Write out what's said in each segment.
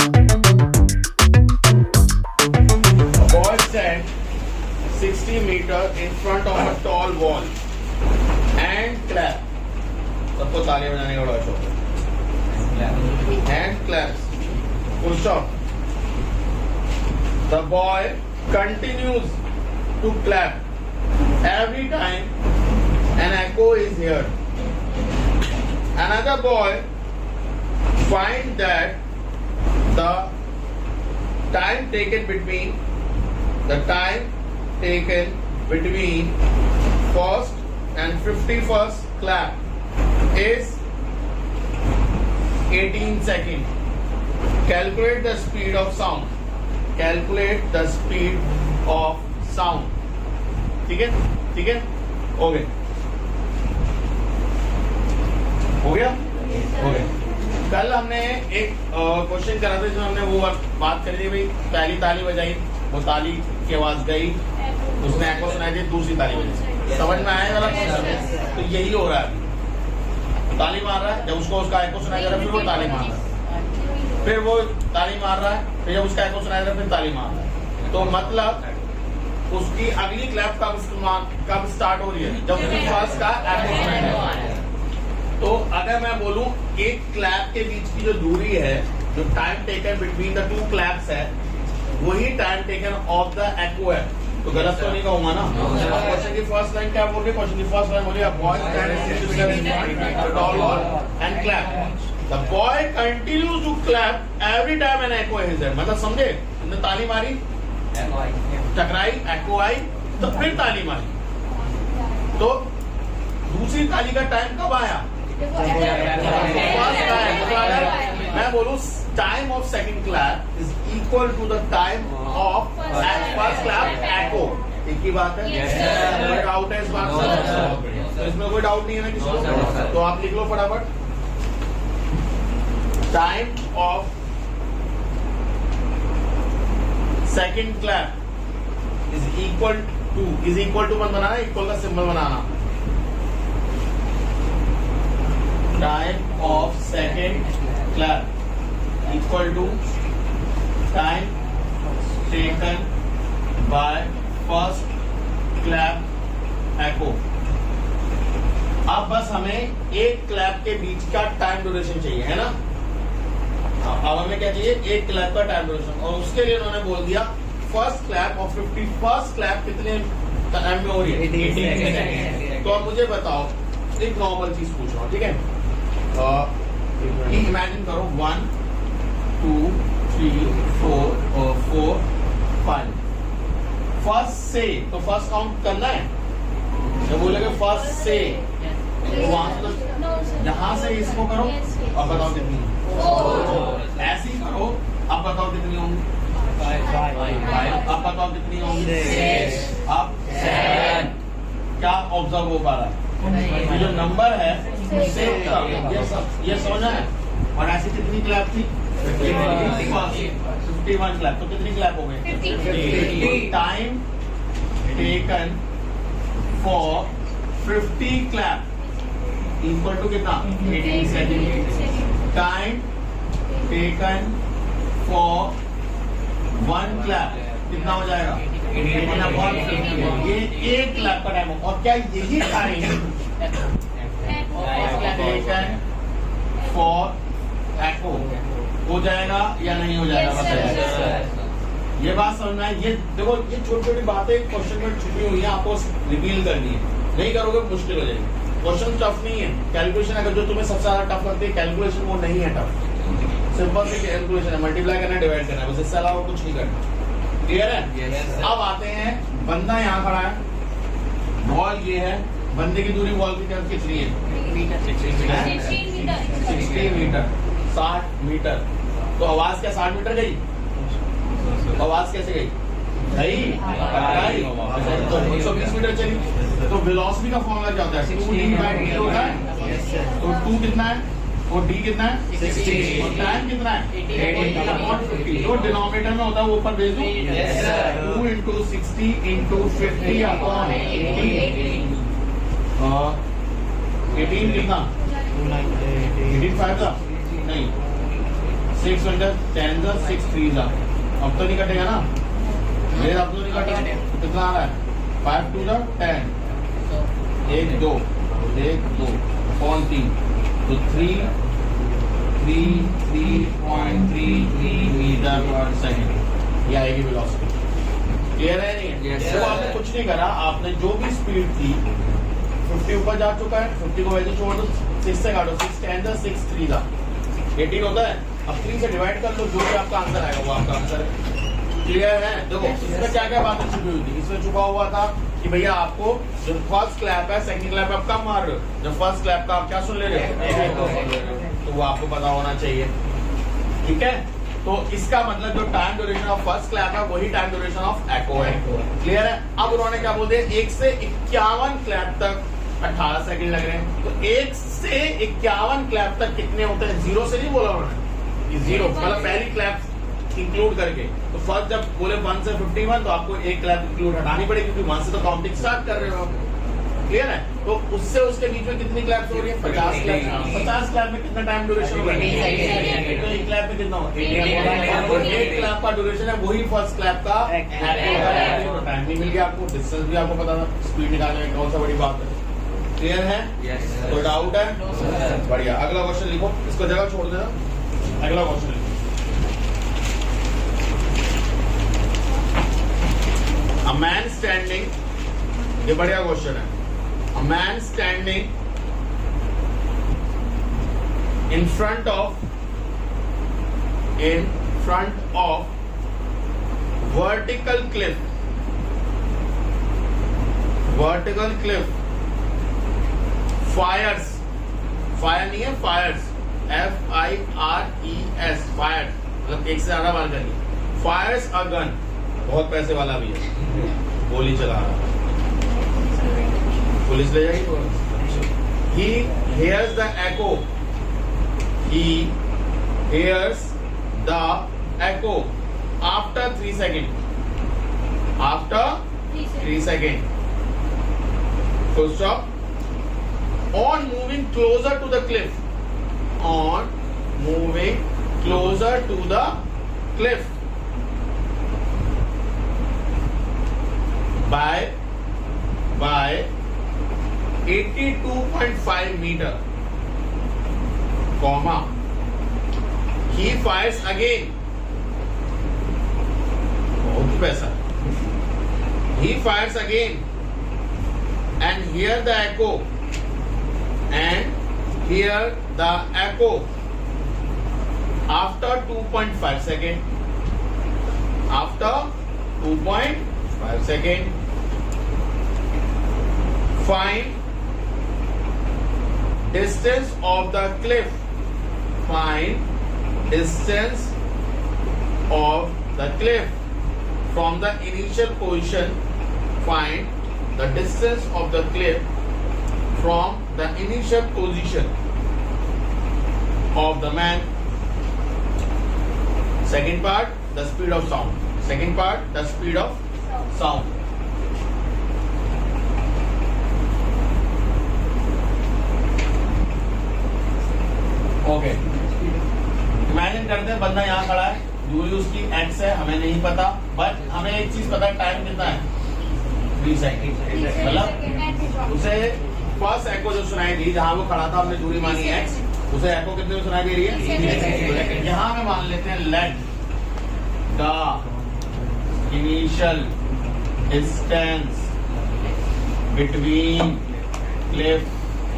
Boy stand 60 meters in front of a tall wall and clap. सबको तालियां बजाने का बड़ा शौक है. And claps. Full stop. The boy continues to clap every time an echo is heard. Another boy finds that the time taken between first and 51st clap is 18 seconds. Calculate the speed of sound. ठीक है हो गया. कल हमने एक question करा था जिसमें हमने वो बात करी थी भाई, पहली ताली बजाई, वो ताली की आवाज गई, उसने एको सुनाई दी, दूसरी ताली बजाई. समझ में आया वाला? तो यही हो रहा है. ताली मार रहा है, जब उसको उसका एको सुनाई दे रहा है फिर वो ताली मार रहा है, फिर वो ताली मार रहा है, फिर जब उसका एको सुनाई दे रहा है फिर ताली मार रहा है. तो मतलब उसकी अगली क्लैप कब स्टार्ट हो रही है? जब उसकी फर्स्ट का एको सुनाई दे रहा है. तो अगर मैं बोलूं एक क्लैप के बीच की जो दूरी है, जो time taken between the two claps है, वही time taken of the echo है. तो गलत तो नहीं कहूंगा ना. क्वेश्चन की फर्स्ट लाइन क्या बोल रही है? क्वेश्चन की फर्स्ट लाइन बोलिए boy and clap. The boy continues to clap every time an echo is there. मतलब समझे? तुमने ताली मारी, टकराई, एको आई, तो फिर ताली मारी, तो दूसरी ताली का टाइम कब आया? मैं बोलूं time of second clap is equal to the time of first clap echo. एक ही बात है. कोई डाउट है इस बात में? तो इसमें कोई डाउट नहीं है ना किसी को? तो आप लिख लो फटाफट. Time of second clap is equal to मत बनाना, इक्वल का सिंबल बनाना. Time of second clap equal to time taken by first clap echo. अब बस हमें एक क्लैप के बीच का टाइम ड्यूरेशन चाहिए, है ना? अब हमें क्या चाहिए? एक क्लैप का टाइम ड्यूरेशन. और उसके लिए उन्होंने बोल दिया फर्स्ट क्लैप और 51st क्लैप कितने टाइम में हो रही है? 18 सेकेंड. तो अब मुझे बताओ, एक नॉर्मल चीज पूछ रहा हूँ, ठीक है? इमेजिन करो 1 2 3 4 5. फर्स्ट से, तो फर्स्ट काउंट करना है. जब बोलेगे फर्स्ट से, तो वहां से यहां से इसको करो. अब बताओ कितनी? ऐसे ही करो. अब बताओ कितनी होंगी? 5. अब बताओ कितनी होंगी? 6. अब 7. क्या ऑब्जर्व हो पा रहा है? ये जो नंबर है ये सोना है. और ऐसी कितनी क्लैप थी? 51 क्लैप. तो कितनी क्लैप हो गई? Time taken for 50 clap equal to कितना? 18 second. Time taken for 1 clap कितना हो जाएगा? 18 ये एक क्लैप का टाइम. और क्या यही टाइम टेकन फॉर एको हो जाएगा या नहीं हो जाएगा? बताइए. ये बात समझना है. ये देखो, ये छोटी छोटी बातें क्वेश्चन में छुपी हुई है, आपको रिवील करनी है. नहीं करोगे मुश्किल हो जाएगी. क्वेश्चन टफ नहीं है. कैलकुलेशन अगर जो तुम्हें सबसे ज्यादा टफ लगती है कैलकुलेशन, वो नहीं है टफ. सिंपल से कैलकुलेशन है, मल्टीप्लाई करना, डिवाइड करना, बस इससे अलावा कुछ नहीं करना. क्लियर है? अब आते हैं, बंदा यहाँ खड़ा है, बॉल ये है, बंदे की दूरी बॉल की तरफ कितनी है? 16 मीटर. 60 मीटर. तो आवाज क्या 60 मीटर गई? आवाज कैसे गई? तो 120 मीटर चली. तो वेलोसिटी का फॉर्मूला क्या होता है? 2d/d होता है. तो 2 कितना है और d कितना है? 60. और टाइम कितना है? 18/50. जो डिनोमिनेटर में होता है वो ऊपर भेज दो. 2 × 60 × 50/18. 18 कितना? 85 था नहीं, 6 × 10 × 6 3 अब तो नहीं कटेगा ना, मेरे अब तो नहीं कटेगा। कितना आ रहा है? 5 × 2 = 10, 1 2 1 2 कौन 3 तो 3.33 मीटर पर सेकंड ये आएगी वेलोसिटी। क्लियर है नहीं? तो आपने कुछ नहीं करा, आपने जो भी स्पीड थी 50 ऊपर जा चुका है, 50 को वैसे छोड़ दो, 6 से काटो, 6 10 × 6 3 18 होता है। अब 3 से डिवाइड कर लो, जो भी आपका आंसर आएगा वो आपका आंसर है। क्लियर है? देखो इसमें क्या क्या बातें छुपी हुई थी। इसमें छुपा हुआ था कि भैया आपको जो फर्स्ट क्लैप है, सेकंड क्लैप आप कब मार रहे हो, जब फर्स्ट क्लैप का आप क्या सुन ले रहे हो, तो वो आपको पता होना चाहिए। ठीक है, तो इसका मतलब जो time duration of first clap है वही टाइम ड्यूरेशन ऑफ एको है। क्लियर है? अब उन्होंने क्या बोल दिया, 1 से 51 क्लैप तक 18 सेकंड लग रहे हैं। तो 1 से 51 क्लैप तक कितने होते हैं? 0 से नहीं बोला उन्होंने, 0 मतलब पहली क्लैप इंक्लूड करके। तो फर्स्ट जब बोले 1 से 51 तो आपको एक क्लैप इंक्लूड हटानी पड़ेगी, क्योंकि 1 से तो काउंटिंग स्टार्ट कर रहे हो। क्लियर है? तो उससे उसके बीच में कितनी क्लैप्स हो रही है? 50 क्लैप। 50 क्लैप में कितना टाइम ड्यूरेशन होगा? तो एक क्लैप में कितना होगा? 8 क्लैप का ड्यूरेशन है, वही फर्स्ट क्लैप का टाइम नहीं मिल गया आपको, डिस्टेंस भी आपको पता था, स्पीड निकालने में कौन सा बड़ी बात है। क्लियर है? कोई डाउट है? बढ़िया, अगला क्वेश्चन लिखो, इसको जगह छोड़ देना, अगला क्वेश्चन लिखो। A man standing, ये बढ़िया क्वेश्चन है। A man standing in front of vertical cliff fires, fire नहीं है, fires, FIRES, fires मतलब एक से ज्यादा बार करिए, fires a gun, बहुत पैसे वाला भी है, गोली चला रहा है, पुलिस ले जाएगी। He hears the echo after 3 seconds. Full stop. On moving closer to the cliff. By 82.5 meter, comma, he fires again. बहुत पैसा. He fires again and hear the echo after 2.5 seconds. Find distance of the cliff. From the initial position. Find the distance of the cliff from the initial position of the man. Second part, the speed of sound. Okay, imagine करते हैं बंदा यहाँ खड़ा है, दूरी उसकी x है, हमें नहीं पता, बट हमें एक चीज पता है, टाइम कितना है? 3 सेकंड। मतलब उसे फर्स्ट एको जो सुनाई दी, जहां वो खड़ा था, हमने दूरी मानी x, उसे एको कितने में सुनाई दे रही है? 3 सेकंड। यहाँ हमें मान लेते हैं let the initial distance between cliff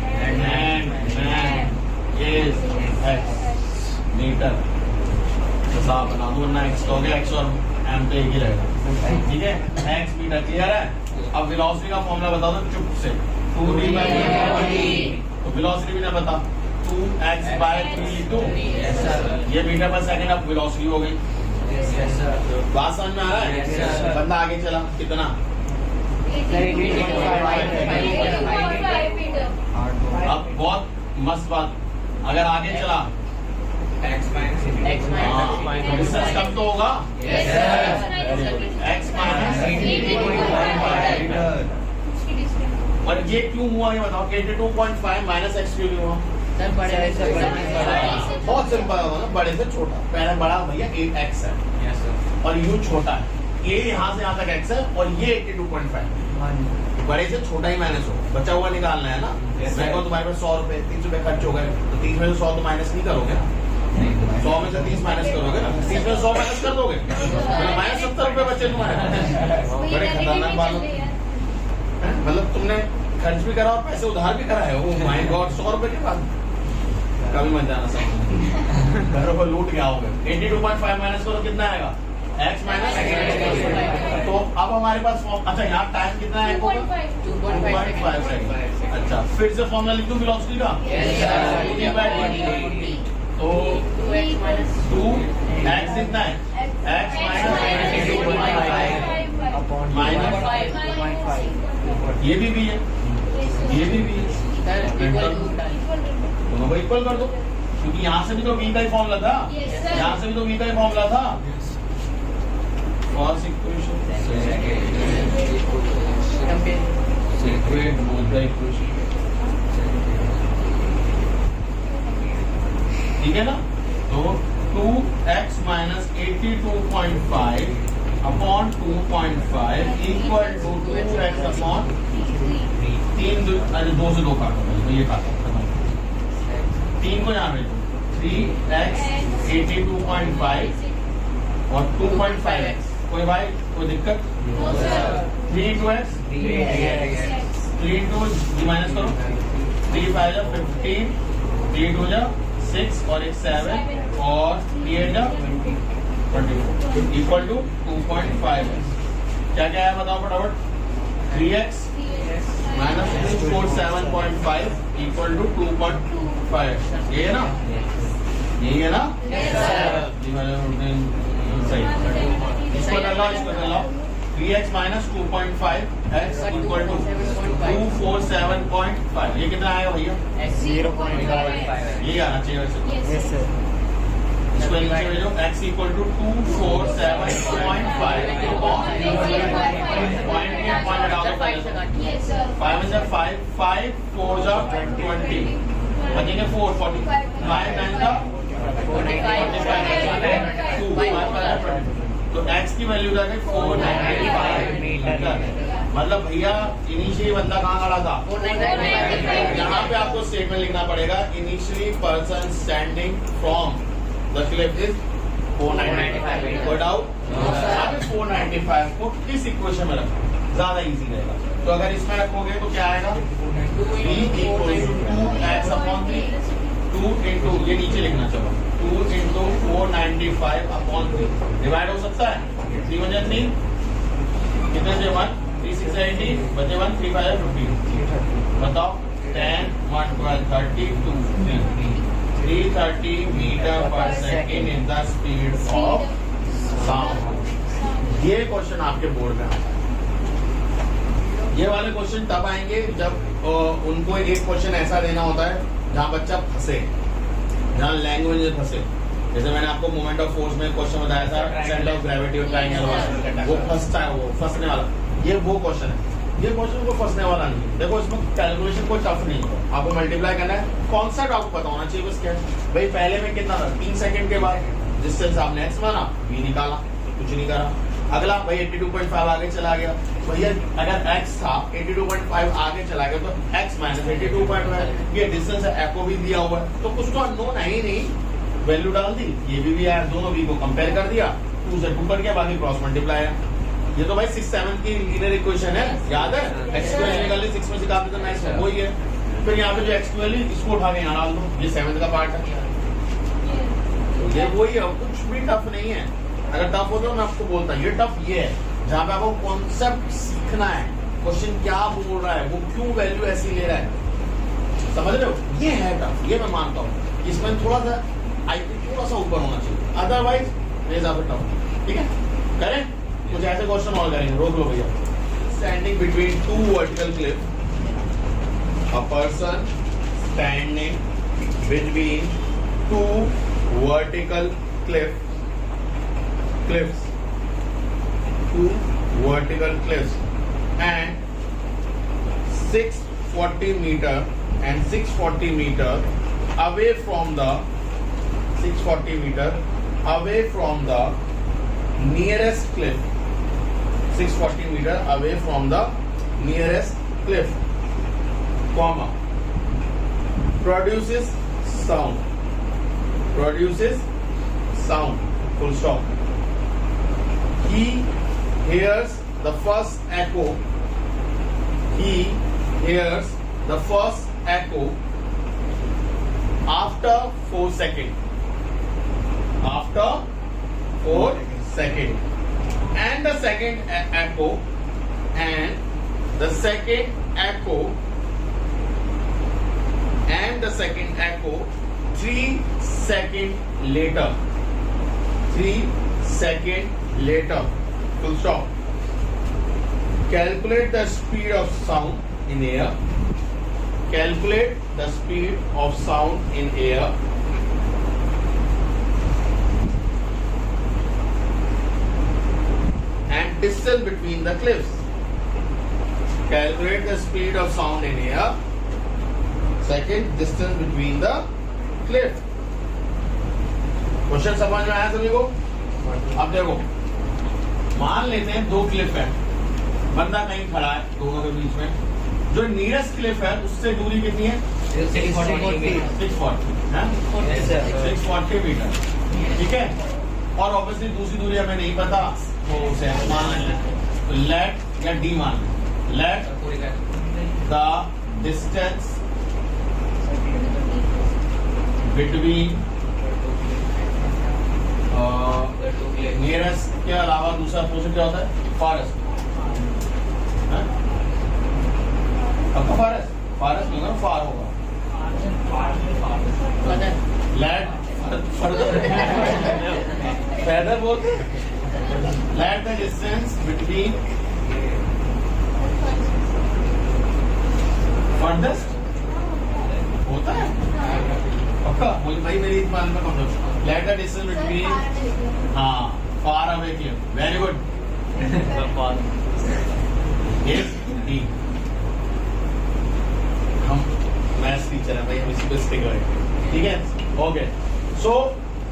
and man is x metre. तो साफ बना दो, वरना x हो गया, x और m तो एक ही रहेगा। ठीक है, x मीटर। क्लियर है? अब वेलोसिटी का फॉर्मूला बता दो चुप से, 2d/3। तो वेलोसिटी भी ना बता, 2x/3 ये मीटर पर सेकंड। अब वेलोसिटी हो गई। बात समझ में आ रहा है? बंदा आगे चला, कितना? अब बहुत मस्त बात, अगर आगे चला डिस्टेंस कम तो होगा, x और ये क्यों हुआ ये बताओ, 82.5 - x क्यों हुआ? सर बड़े से बड़ा। बहुत सिंपल होगा ना, बड़े से छोटा। पहले बड़ा भैया 8x है और u छोटा है, ये यहाँ से यहाँ तक x है और ये 82.5। बड़े से छोटा ही माइनस हो, बचा हुआ निकालना है ना। मैं कहूँ तुम्हारे पास 100 रुपए 30 रुपए खर्च हो गए, तो 30 में से 100 तो माइनस नहीं करोगे ना, 100 में से 30 माइनस करोगे ना, 30 में 100 माइनस कर दोगे, माइनस 70 रुपए बचे तुम्हारे। बड़े खतरनाक बात हो, मतलब तुमने खर्च भी करा और पैसे उधार भी करा है। ओ माय गॉड, 100 रुपए के बाद कभी मत जाना सब घरों को लूट गया होगा। 82.5 माइनस करो, कितना आएगा? x minus. तो अब हमारे पास अच्छा यहाँ टाइम कितना है? 2.5 रहेगा। अच्छा फिर से फॉर्मूला लिख दूं वेलोसिटी का। तो 2x कितना है? x माइनस ये भी है, ये भी है, दोनों को इक्वल कर दो, क्योंकि यहाँ से भी तो v का ही फॉर्मूला था, यहाँ से भी तो v का ही फॉर्मूला था। cos इक्वेशन ठीक है ना। तो 2x minus 82.5 upon 2.5 equal to 2x upon 3 2 से 2 काटो, तो ये काटो, 3 को यहाँ भेजो, 3x 82.5 और 2.5x। कोई भाई कोई दिक्कत? 3 into x 3 into माइनस करो, 3 5 जा 15, 3 2 जा 6 और एक 7 और 3 जा 24 इक्वल टू 2.5x। क्या क्या है बताओ फटाफट? 3x minus 247.5 equal to 2.5x। ये है ना, यही है ना? सही। इसको कर लो, इसको कर लो। 3x minus 2.5x equal to 247.5। ये कितना आएगा भैया? 0.5। ये आना चाहिए वैसे। इसको नीचे भेजो, x इक्वल टू 247.5 5 में से 5 5 4 जा 20 बचेंगे 4 40 5 9 जा 45 तो x की वैल्यू क्या है? 495 मतलब भैया इनिशियली बंदा कहाँ खड़ा था? यहाँ पे आपको स्टेटमेंट लिखना पड़ेगा, initially person standing from the Cliff is 495। कोई डाउट? यहाँ पे 495 को इस इक्वेशन में रखो, ज्यादा इजी रहेगा। तो अगर इसमें रखोगे तो क्या आएगा? b equal to 2x upon 3 2 into ये नीचे लिखना चलो 2 इंटू 495 अपॉन 3 डिवाइड हो सकता है। 3 बजे 3 कितने से 1 3 6 18 बचे 1 3 5 15 बताओ 10 1 12 30 2 330 मीटर पर second in the speed of sound. ये क्वेश्चन आपके बोर्ड में आता है। ये वाले क्वेश्चन तब आएंगे जब उनको एक क्वेश्चन ऐसा देना होता है जहाँ बच्चा फंसे, जहाँ लैंग्वेज में फंसे। जैसे मैंने आपको मोमेंट ऑफ फोर्स में क्वेश्चन बताया था, सेंटर ऑफ ग्रेविटी और ट्रायंगल वाला, वो फंसता है, वो फंसने वाला। ये वो क्वेश्चन है, ये क्वेश्चन को फंसने वाला नहीं। देखो इसमें कैलकुलेशन कोई टफ नहीं है, आपको मल्टीप्लाई करना है। कॉन्सेप्ट आपको पता होना चाहिए बस क्या है भाई। पहले में कितना था? 3 सेकंड के बाद डिस्टेंस आपने x माना, v निकाला, कुछ नहीं करा। अगला भाई 82.5 आगे चला गया भैया, अगर x था 82.5 आगे चला गया तो x माइनस 82.5 ये डिस्टेंस है, f को भी दिया हुआ है तो कुछ तो अननोन है ही नहीं, वैल्यू डाल दी, ये भी आया, दोनों v को कंपेयर कर दिया, 2 से 2 कर दिया, बाकी क्रॉस मल्टीप्लाई है। ये तो भाई 6 7 की लीनियर इक्वेशन है, याद है? x की वैल्यू निकाल ली, 6 में से काफी तो मैच वही है। फिर यहाँ पे जो x की वैल्यू इसको उठा के यहाँ डाल दो, ये 7 का पार्ट है, ये वही है, कुछ भी टफ नहीं है। अगर टफ हो तो मैं आपको बोलता हूँ ये टफ ये है जहाँ पे आपको कॉन्सेप्ट सीखना है, क्वेश्चन क्या बोल रहा है, वो क्यों वैल्यू ऐसी ले रहा है, समझ रहे हो? ये है टफ, ये मैं मानता हूँ। इसमें थोड़ा सा आईक्यू थोड़ा सा ऊपर होना चाहिए, अदरवाइज मेरे हिसाब से टफ। ठीक है, करें कुछ ऐसे क्वेश्चन और करेंगे। रोक लो भैया। Standing between 2 vertical Cliff, a person standing between 2 vertical cliffs, 2 vertical cliffs and 640 meter away from the 640 meter away from the nearest cliff. 640 meter away from the nearest cliff, comma, produces sound, full stop. He hears the first echo. He hears the first echo after 4 seconds. After 4 seconds. And the second echo, and the second echo, and the second echo 3 seconds later. 3 seconds later. Full stop. Calculate the speed of sound in air. Calculate the speed of sound in air. And distance between the cliffs. Calculate the speed of sound in air. Second, distance between the cliff. Question समझ में आया सभी को? अब देखो, मान लेते हैं 2 क्लिफ है, बंदा कहीं खड़ा है दोनों के बीच में, जो नियरेस्ट क्लिफ है उससे दूरी कितनी है? 640 मीटर, ठीक है। और ऑब्वियसली दूसरी दूरी हमें नहीं पता, तो उसे मान लेंगे, तो लेट या डी मान लें। Let the distance between nearest के अलावा दूसरा पोर्शन क्या होता है? फॉरेस्ट। आपका फॉरेस्ट नहीं होगा, फार होगा। लेट फर्दर बोलते, लेट द डिस्टेंस बिटवीन फर्दस्ट होता है पक्का। मुझे भाई मेरी मान में कम। लेट द डिस्टेंस बिटवीन, हाँ, far away Cliff. Very good. Is D. हम मैथ्स टीचर है भाई, हम इसी पे स्टिक करेंगे, ठीक है। ओके, सो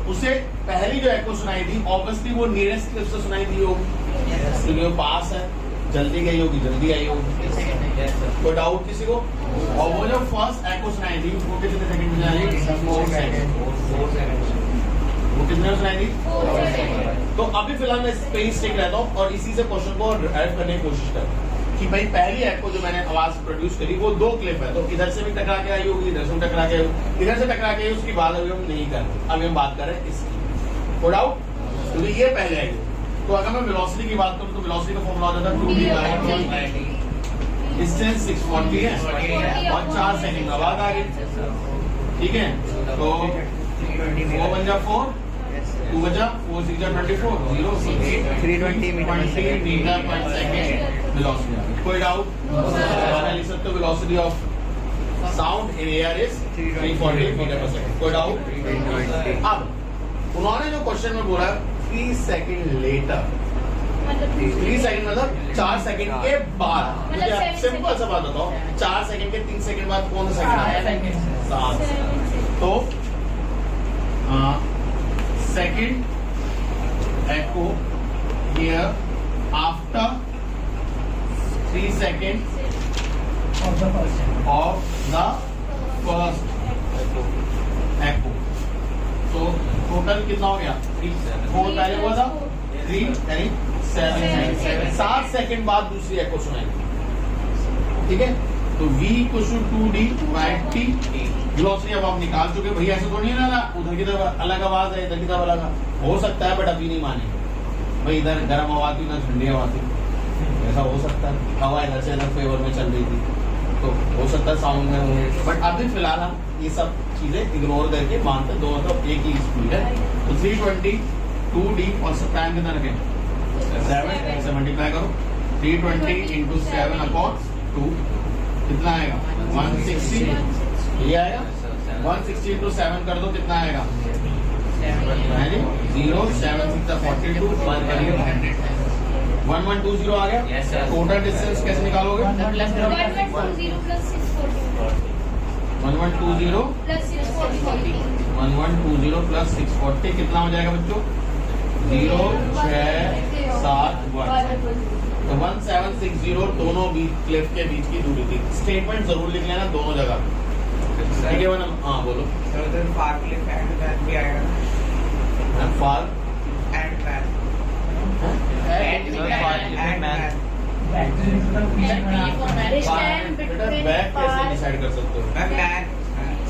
उसे पहली जो एको सुनाई थी, ऑब्वियसली वो नियरेस्ट क्लिफ से सुनाई दी होगी, क्योंकि वो पास है, जल्दी गई होगी, जल्दी आई होगी। कोई डाउट किसी को? और वो जो फर्स्ट एको सुनाई थी वो कितने सेकंड में आई? 4 सेकंड। वो कितने में सुनाई थी? 4 सेकंड। तो अभी फिलहाल मैं इस पे ही स्टिक रहता हूँ और इसी से क्वेश्चन को ड्राइव करने की कोशिश करता हूँ कि भाई पहली एको जो मैंने आवाज प्रोड्यूस करी वो 2 क्लिप है, तो इधर से भी टकरा के आई होगी, इधर से टकरा के आई होगी, इधर से टकरा के आई, उसकी बात अभी हम नहीं कर रहे। अभी हम बात कर रहे हैं इसकी। कोई डाउट? क्योंकि ये पहले आई। तो अगर मैं वेलोसिटी की बात करूं तो वेलोसिटी का फॉर्मूला हो जाता है 2d/d। डिस्टेंस 640 है और 4 सेकंड में बाद आ गई, ठीक है। तो 4 बन जा 4, 2 बजा 4 6 जा 24, 0 320 मीटर पर सेकंड वेलोसिटी। कोई डाउट? लिख सकते हो velocity of sound in air is 340 metre per second. कोई डाउट? अब उन्होंने जो क्वेश्चन में बोला 3 सेकंड लेटर, 3 सेकंड मतलब 4 सेकंड के बाद। सिंपल सा बात बताओ, 4 सेकंड के 3 सेकंड बाद कौन सा सेकंड आया? 7। तो second echo here after 3 seconds of the first echo. So total कितना हो गया? 4 पहले हुआ था, 3 यानी 7 सेकंड बाद दूसरी echo सुनाएंगे, ठीक है। तो v equal to 2d/t। Velocity अब आप निकाल चुके भैया, ऐसे तो नहीं है ना उधर की तरफ अलग आवाज है, इधर की तरफ अलग हो सकता है, बट अभी नहीं मानेंगे भाई। इधर गर्म हवा थी ना ठंडी हवा थी, ऐसा हो सकता है। हवा इधर से इधर फेवर में चल रही थी, तो हो सकता है साउंड में होंगे, बट अभी फिलहाल हम ये सब चीजें इग्नोर करके मानते हैं दोनों तरफ एक ही स्पीड है। तो 320 2d और टाइम कितना रखें? 7 से मल्टीप्लाई करो। 320 इंटू 7/2 कितना आएगा? 160। ये आएगा 160 इंटू 7 कर दो, कितना आएगा? 0 7 6 42 1120 आ गया। टोटल डिस्टेंस कैसे निकालोगे? 1120 + 640 1120 प्लस 640 1120 प्लस 640 कितना हो जाएगा बच्चों? 0 6 7 1। तो 1760 दोनों क्लिफ के बीच की दूरी थी। स्टेटमेंट जरूर लिख लेना दोनों जगह, ठीक है मैडम? हाँ बोलो sir. Far cliff and back भी आएगा। Far and back distance between back कैसे डिसाइड कर सकते हो?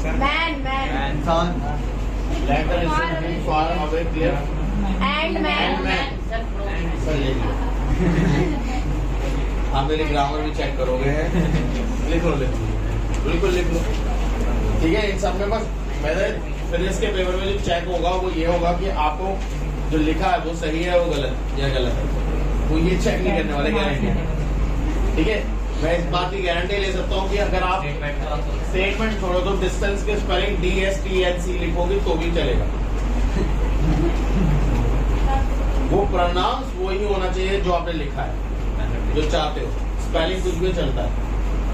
Man far away clear and man sir ले लो। हाँ मेरी ग्रामर भी चेक करोगे? लिख लो बिल्कुल लिख लो, ठीक है? इन सब में बस मेरे फिर इसके पेपर में जो चेक होगा वो ये होगा कि आपको जो लिखा है वो सही है वो गलत या गलत है, वो ये चेक नहीं करने वाले, गारंटी, ठीक है? मैं इस बात की गारंटी ले सकता हूँ कि अगर आप स्टेटमेंट छोड़ो तो डिस्टेंस के स्पेलिंग DSTNC लिखोगे तो भी चलेगा। वो प्रोनाउंस वही होना चाहिए जो आपने लिखा है, जो चाहते हो। स्पेलिंग कुछ भी चलता है,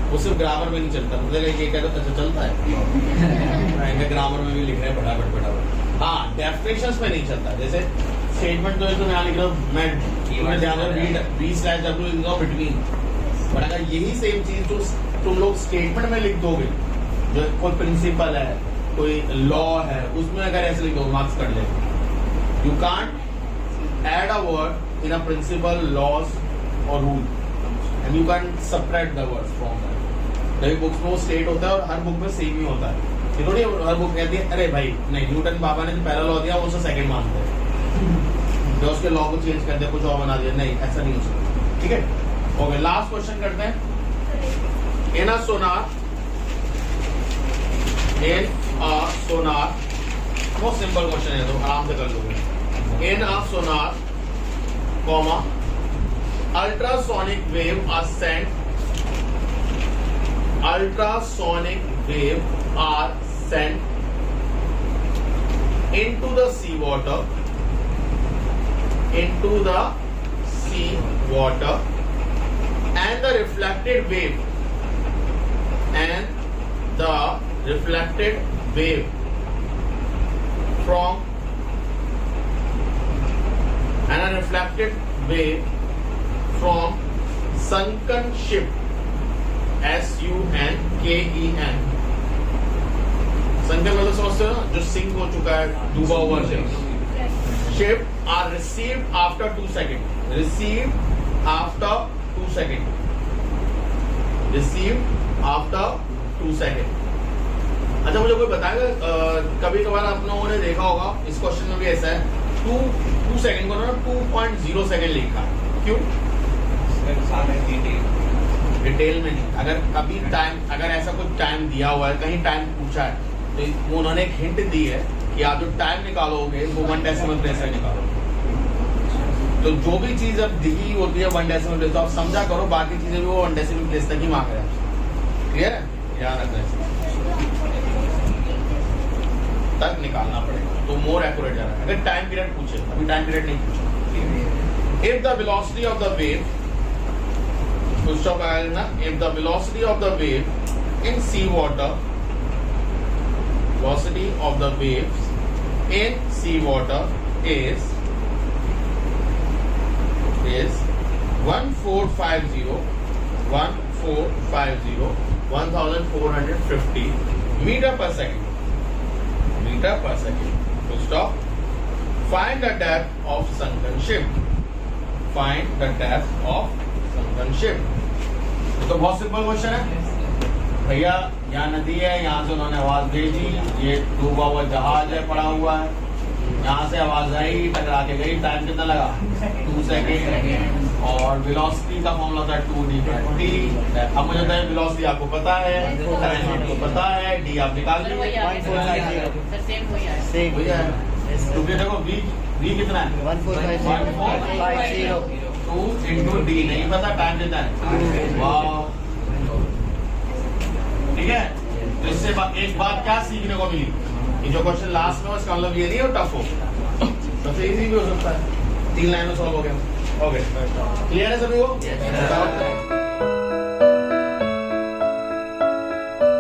वो सिर्फ ग्रामर में नहीं चलता। मतलब ये कहते अच्छा चलता है ग्रामर में भी लिख रहे हैं फटाफट। हाँ डेफिनेशंस में नहीं चलता। जैसे स्टेटमेंट तो मैं यहाँ लिख रहा हूँ मैं B/W बिटवीन, बट अगर यही सेम चीज जो तुम लोग स्टेटमेंट में लिख दोगे, जो कोई प्रिंसिपल है कोई लॉ है उसमें अगर ऐसे लिख दो मार्क्स कट जाएंगे। You can't add a word in a principle, laws or rule and you can separate the words from that. कई बुक्स में वो स्टेट होता है और हर बुक में सेम ही होता है। ये थोड़ी हर बुक कहती है अरे भाई नहीं न्यूटन पापा ने जो पहला लॉ दिया वो उससे सेकंड मानते हैं, जो उसके लॉ को चेंज कर दिया कुछ और बना दिया, नहीं ऐसा नहीं हो सकता, ठीक है? ओके लास्ट क्वेश्चन करते हैं। इन अ सोनार बहुत सिंपल क्वेश्चन है तो आराम से कर लोगे। In a sonar, comma, ultrasonic wave are sent into the seawater, and the reflected wave from sunken ship SUNKEN। Sunken मतलब समझते हो ना, जो सिंक हो चुका है, डूबा हुआ ship are received after 2 second. अच्छा मुझे कोई बताएगा, कभी कभार आप लोगों ने देखा होगा इस क्वेश्चन में भी ऐसा है 2 सेकेंड को ना 2.0 सेकेंड लिखा, क्यों? डिटेल में नहीं। अगर कभी टाइम अगर ऐसा कुछ टाइम दिया हुआ है, कहीं टाइम पूछा है तो उन्होंने एक हिंट दी है कि आप जो टाइम निकालोगे वो 1 डेसिमल प्लेस से निकालो। तो जो भी चीज अब दिखी होती है 1 डेसिमल प्लेस, तो आप समझा करो बाकी चीजें भी वो 1 डेसिमल प्लेस तक ही मांग रहे हैं। क्लियर है? ध्यान रखना तक निकालना पड़ेगा तो मोर एक्यूरेट जा रहा है। अगर टाइम पीरियड पूछे, अभी टाइम पीरियड नहीं पूछे। If the velocity of the wave, if the velocity of the wave in sea water, velocity of the waves in sea water is 1450 meter per second. Full stop. Find the depth of sunken ship. तो बहुत simple question है भैया। यहाँ नदी है, यहाँ से उन्होंने आवाज भेजी, ये डूबा हुआ जहाज है पड़ा हुआ है, यहाँ से आवाज आई टकरा के गई, टाइम कितना लगा? 2 सेकेंड। और वेलोसिटी का फॉर्मूला था 2d/t। अब मुझे बताइए वेलोसिटी आपको पता है, टाइम आपको पता है, d आप निकाल लीजिए। क्योंकि देखो v कितना है? 1450। 2 into d नहीं पता, टाइम कितना है? वाह, ठीक है? तो इससे एक बात क्या सीखने को मिली कि जो क्वेश्चन लास्ट में उसका मतलब ये नहीं हो टफ हो, सबसे इजी भी हो सकता है। 3 लाइन में सॉल्व हो गया। ओके क्लियर है सभी को?